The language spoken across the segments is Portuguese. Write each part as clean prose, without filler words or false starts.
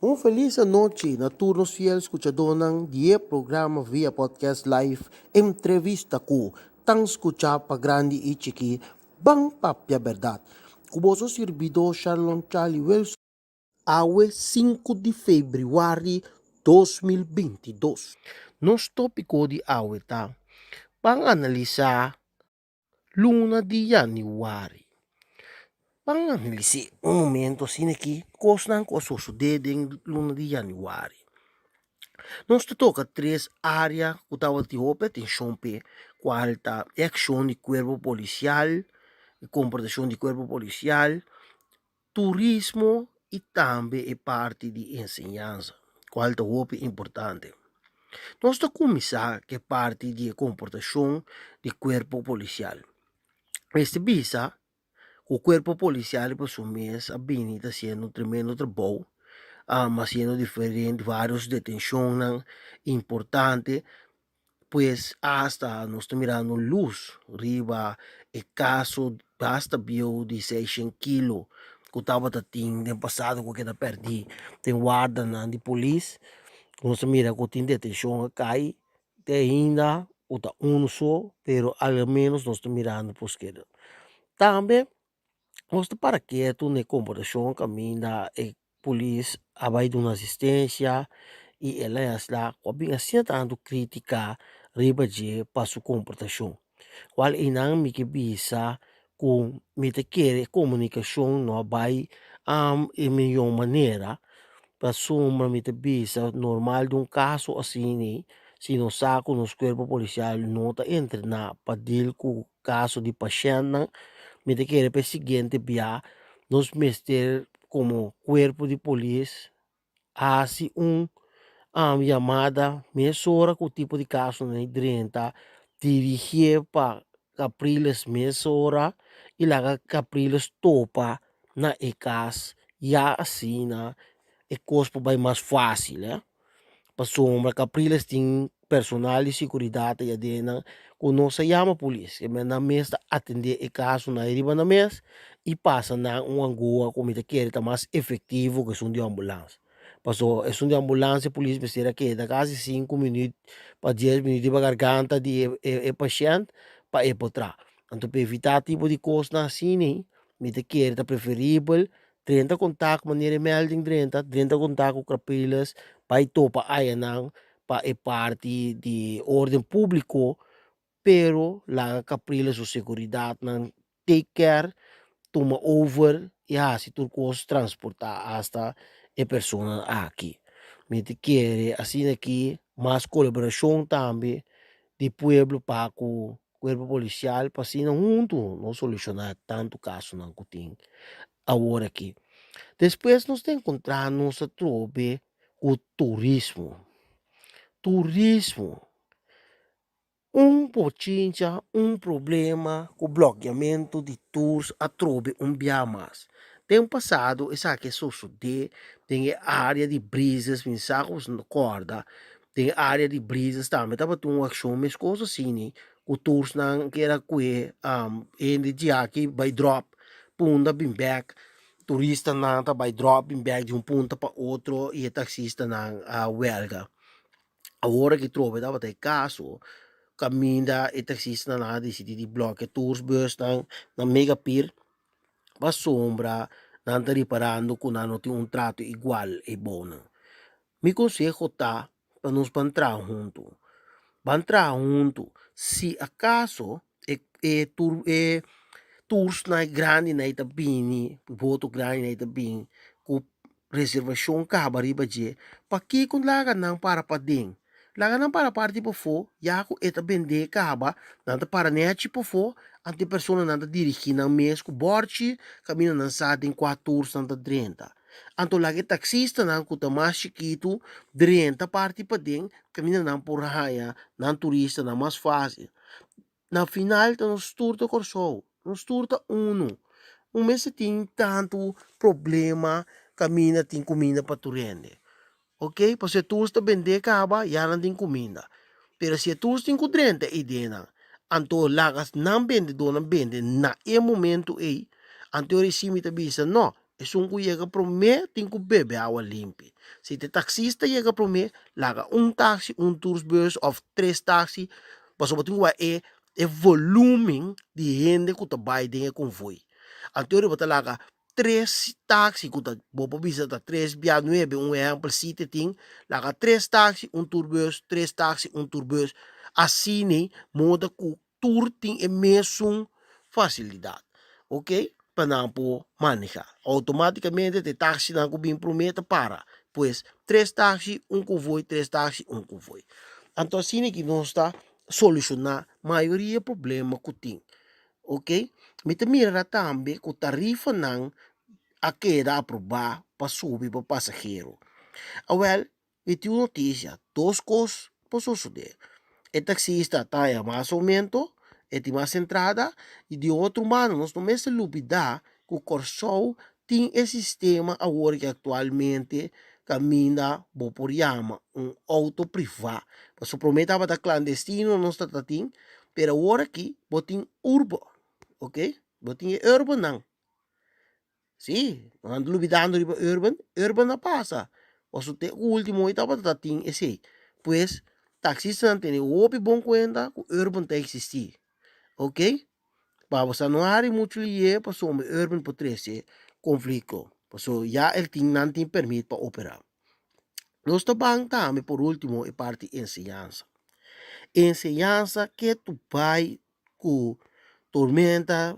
Un feliz noche, naturnos fiel escuchador ng die programa via podcast live entrevista ko tang escucha pa grande y chiqui bang papia verdad. Kuboso servidor Charlon Charlie Wells awe 5 de Februari 2022. Nos tópico di awe ta pang-analisa luna di Januari. Pang-analisi un momento sineki kosnan ko susudedeng luna di Januari. Nós toca três áreas que estava de roupa, tem chompe, quarta, ação de corpo policial, comportação de corpo policial, turismo e também é parte de ensinança. Quarta roupa é importante. Nós temos que começar que é parte de comportação de corpo policial. Este visa, o corpo policial por sua mês, a bem está sendo um tremendo trabalho, haciendo diferentes, vários detenções importantes, pues hasta nos está mirando luz, riba, o caso basta bio de 600 kilo, que estava tating, no passado que eu perdi, tem guarda na de polícia, nós mira que tem detenção cai, tem ainda, o tá só, pero ao menos nós está mirando por esquerda. Também, nós está para quieto, na comportação, caminha, e polícia, vai dando assistência, e elas lá, bem assim, tanto crítica, riba de para sua comportação. Qual inang mi bisa kung mi te quere komunikasyon no vai e melhor maneira para summa mi te bisa normal de um caso assim se no saco nos corpo policial nota entre na padil ku caso de paciente mi te quere pe seguinte via nos mister como cuerpo de polícia hace chamada mesora com o tipo de caso na idrenta dirigir para Capriles mesora e lá Capriles topa na ecas já assim na e cospo vai mais fácil, né? Para sombra Capriles tem personal de segurança e adena quando nós chama a polícia, mas na mesa atender o caso na riba na mesa e passa na angua como te quer mais efetivo que são de ambulância. Passou, é de ambulância, polícia precisa que da quase 5 minutos para 10 minutos para garganta de paciente para ir para trás. Então, para evitar tipo de coisa assim, né? Me te quer, é preferível 30 contato, maneira melding 30 contato com capilas, para topa ayanang, para é parte de ordem público, pero lá caprilas o seguridade não take care, toma over, e se tu cos transportar hasta a pessoa aqui. Me te quer, assim aqui, mais colaboração também, de pueblo para com o corpo policial, para assim não junto, não solucionar tanto caso não que tem agora aqui. Depois nós encontramos a trobe o turismo. Turismo, pochincha, problema com o bloqueamento de tours a trobe biamas. Tem passado, essa que sucede, tem área de brisas, mensagos na corda, tem área de brisas também, tava uma ação, mas coisas assim, né? O tours não que era que, ele de aqui, by drop, punda, bim back, turista na tá by dropping bag de ponto para outro e o taxista na huelga. A hora que trove dava até caso, caminha e taxista na decidi de bloque tours bus na mega pier para sombra não tá reparando que não tem trato igual e bom. Me consejo tá para nos entrar junto. Para entrar junto, se acaso tours na grande na itabini, voto grande na itabini, ku reservasyon ka bariba je, paki kung laga nang para pa ding. Laga nang para parti po fo, ya ko etabende ka ba, nanta para nechi po fo, ante persona nanta dirigi ng mes ku borchi, kami na sa ating 4 tours nanta 30. Anto lagi taksista nang kutamas chiquito, 30 parti pa ding, kami na nang purahaya, ng turista na mas fácil. Na final, nos tour do Corso, nos tour da uno. Mês tem tanto problema, camina tem comida para turende. Ok? Para se tour está vender caba, já não tem comida. Pero se tour tem kudrente, idena. Anto lagas não vende, não vende, na e momento aí, anto recime te bisa, no, Es un que llega prome, tem que beber agua limpa. Se te taxista llega prome, laga un taxi, un tourbus of 3 taxi, paso botin wa e volume de gente que trabalha em convoy. Anterior bota laga 3 taxi que tá bobo visita 3 via 9 um exemplo sítio tem laga 3 taxi, un tourbus, 3 taxi, un tourbus. Assim né, moda que tour tem a mesma facilidade. Ok? Para não manejar. Automaticamente, o táxi não bem promete para. Pois, 3 taxi, um convoy, 3 taxi, um convoy. Então, assim é que nós está solucionar a maioria do problema que tem. Ok? Mas também também que a tarifa não a queda aprovar para subir para passageiro. Well, e tem notícia, 2 coisas para suceder. O taxista está mais aumento, tem mais entrada, e de outro lado, nós não se olvidar que o Corsol tem esse sistema agora que atualmente caminha por chama auto privado. Mas o prometava da clandestino, não está assim, mas agora aqui, botem urban, ok? Botem urban não. Sim, não ando olvidando de urban não passa. Mas o último estava assim, esse. Pues, taxista não tem o bom conta que o urban tem existir. Ok? Para você não há muito lié para o urban por 13 conflito. Então, já ele não tem permite para operar. Nós também também, por último, é parte de ensinança. Ensinança que tu pai, com tormenta,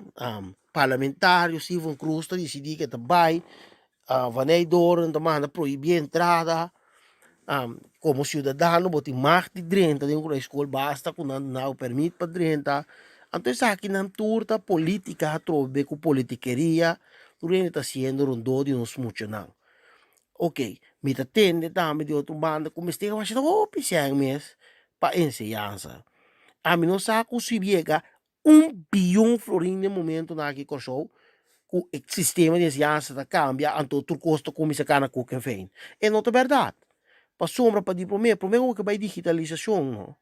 parlamentário, se vão crusta, decidir que tu pai, vanedor, então proibir entrada, como cidadano, botar mais de 30 dentro da escola, basta com não permite para 30. Então, isso aqui não turta política, trove com politiqueria, tudo está sendo rondado de nós muito não. Ok, me atende também de outro bando, como este que vai ser pisang mes para ensinança. A mim não sabe se chega 1 bilhão florim no momento na aqui show, que o sistema de ensinança cambia, então tu custa como se cana com quem vem. É não é verdade. Para sombra para diploma, primeiro que vai digitalização, não.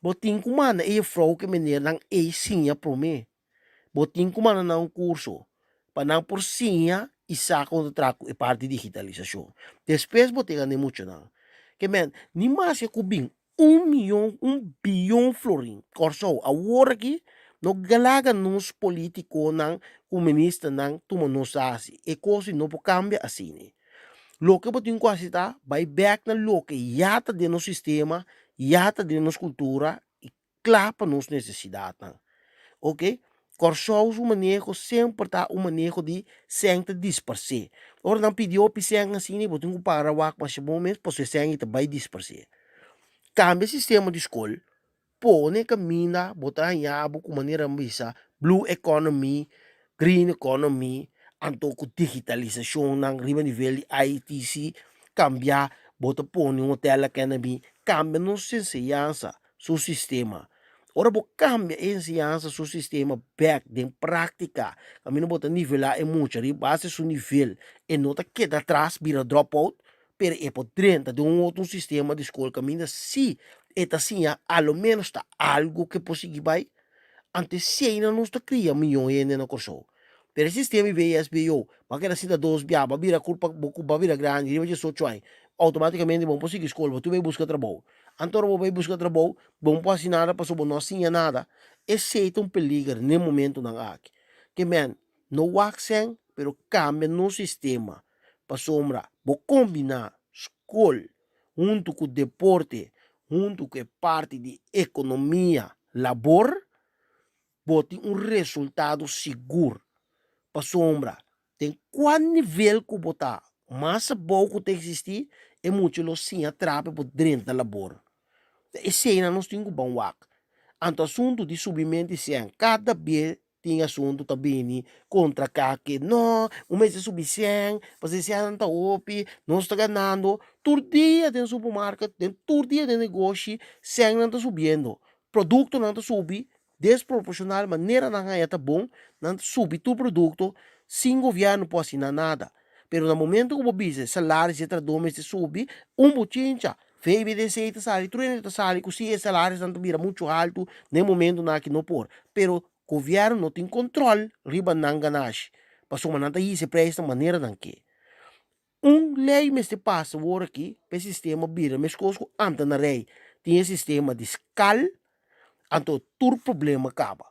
Botin kumana e frau que menir nang e sinha prome. Botin kumana na curso. Para não por sinha isa contrato e parte de digitalização. Depois botin nem muito não. Que men, ni mais que kubing 1 milhão, 1 bilhão florim. Corso, a hora aqui, no galaga nos político nang comunista nang tumanosasi. E coisa não pode cambiar assim, né? Lo que botin quase tá, vai back na lo que já está dentro do sistema, já está dentro da cultura e claro para nossas necessidades. Ok? Corsos o manejo sempre está o manejo de senta disperser. Ora não pediu para senga assim, botin que para o mas momento para se senga vai disperser. Cambia o sistema de escola, põe caminha, botar em abo com maneira missa, blue economy, green economy, anto com digitalização ng riba nível de ITC, cambiar, bota põe um hotel que na bi, cambia no ensinança, seu sistema. Ora bo cambia ensinança, seu sistema back de prática. Caminho bota nível é muito, base seu nível, e nota que atrás vira dropout, pero é por dentro de outro sistema de escola caminha se eta assim, ao menos está algo que possível vai antes se ainda não está cria milhões na corso. Pero o sistema IBSBO, porque assim da 2 vira culpa vira grande, e vai só chuai. Automaticamente vão conseguir escola, tu vai buscar trabalho. Então vai buscar trabalho, vão passar nada para sobre não assim nada. Esse é um peligro no momento não aqui. Que man, não waxen, pero cambia no sistema. Para sombra, vou combinar escola junto com deporte, junto com parte de economia, labor, bote resultado seguro. Para sombra, tem qual nível que botar, mas bom que tem existir, é muito lo sim atrapa por dentro da labor. Esse ainda não tem bom wak. Anto assunto de subimento sem cada vez tem assunto também contra que não, o mês de subir 100, você se anda opi, não está ganhando, todo dia tem supermercado, tem todo dia tem negócio, 100 não está subindo, produto não está subindo, desproporcional, maneira não é bom, não subir tu produto, sem governo pode assinar nada. Pero no momento que o business, salário, se traduz, se subir, bochincha, FBDC está sali, truene está sali, que se salário não vira muito alto, nem momento na que não por. Pero governo não tem controle, riba não ganache. Pasok man nanta se preis na maneira nan que. Lei mes te passa agora aqui, para sistema bira, mas coisas anta na rei, tinha sistema de escal, anto tur problema acaba.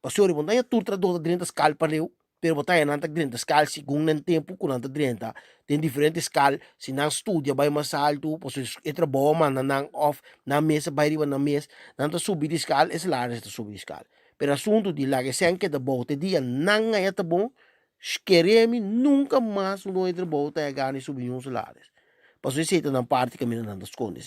Pastor, bom, daí tur traduz dentro da escal para eu, pero botar nanta dentro da escal, segundo nem tempo, quando anta dentro, tem diferente escal, se não estudia, vai mais alto, pastor, é trabalho, mano, não off, na mesa, vai riba na mesa, nanta subir de escal, é lá, está subir de escal. Pero assunto de lá, que sem que da boa, te dia, não é tá bom, queremos nunca mais não entra volta a ganhar subir uns salários. Pastor, se na parte que a menina não esconde,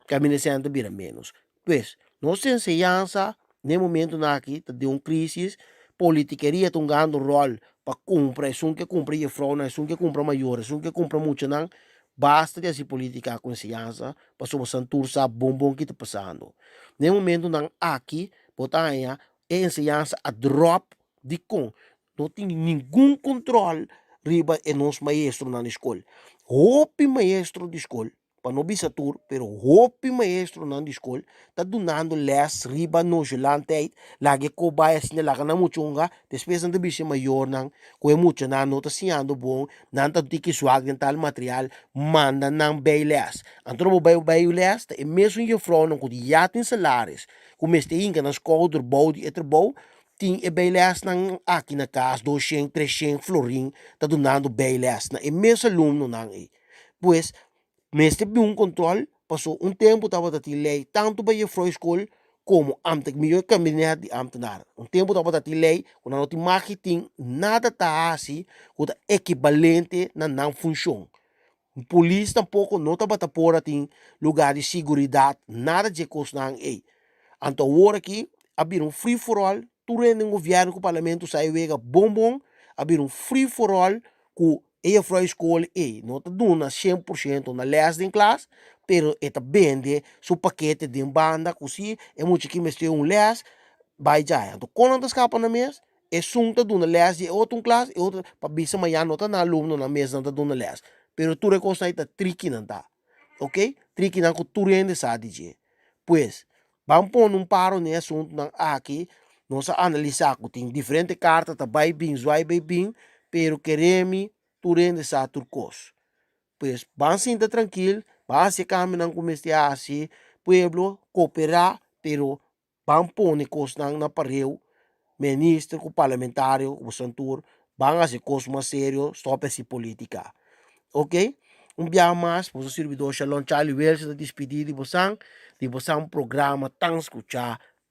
que a menina se anda vira menos. Pois, nossa ensinança, no momento na aqui, de uma crise, politiqueria estão ganhando rol para comprar, é que compra e fraude, é que compra maior, é que compra muito, não. Basta de assim política com ciência, para sua santur sabe bom que está passando. No momento na aqui, botar aí, é ensinança a drop de com. Não tem nenhum controle riba e nos maestro na escola. Hopi maestro de escola, para não bisa tur, pero hopi maestro na escola, tá donando les riba no gelante, lagi ko bias niya laga na muchunga, despesa na bisa maior nang, kung mucho na no, tá siyando bong, nanta tiki swag ng tal material, manda ng bayles. Antro mo bayles, tá mesmo yung front ng kudiyatin salaris, kung meste inga na skool, durbaw, di etrabaw, tem beilas nang aqui na casa, 200, 300 florim, tá donando beilas na imenso aluno nang Pois, mestre um controle, passou tempo tava dati lei, tanto para ir para a escola, como amtek melhor caminhar de amtenar. Tempo tava dati lei, quando não tem marketing, nada tá assim, o equivalente na não funciona. Polícia tampouco não tá bata por tem lugar de segurança, nada de coisa não é. Então, agora aqui, abrir free for all, turendo o governo, com o parlamento, sai vega bom, abrir free for all, com a fra escola, não está dando 100% na leste em classe, pero está vende seu paquete de banda, assim, é muito que me les, vai já. Então, quando está escapa na mesa, é sunta duna les de outra classe, outra, para bisa manhã não está na aluno na mesa, não está duna les. Pero tu recosta está tricky não tá. Ok? Tricky não com turende sabe de. Pois, vamos pôr paro nesse assunto aqui, nós analisar que tem diferentes cartas, tá vai bem, pero queremos turende sa turcos. Pois, vamos sentar tranquilo, vamos se caminhar como este assim, pueblo, cooperar, pero vamos pôr coisas na pareu, ministro, com parlamentário, com santur, vamos fazer coisas mais sérias, stop essa política. Ok? Dia mais, para o servidor Shalom Charlie Wells, da despedir de você programa tão escuchar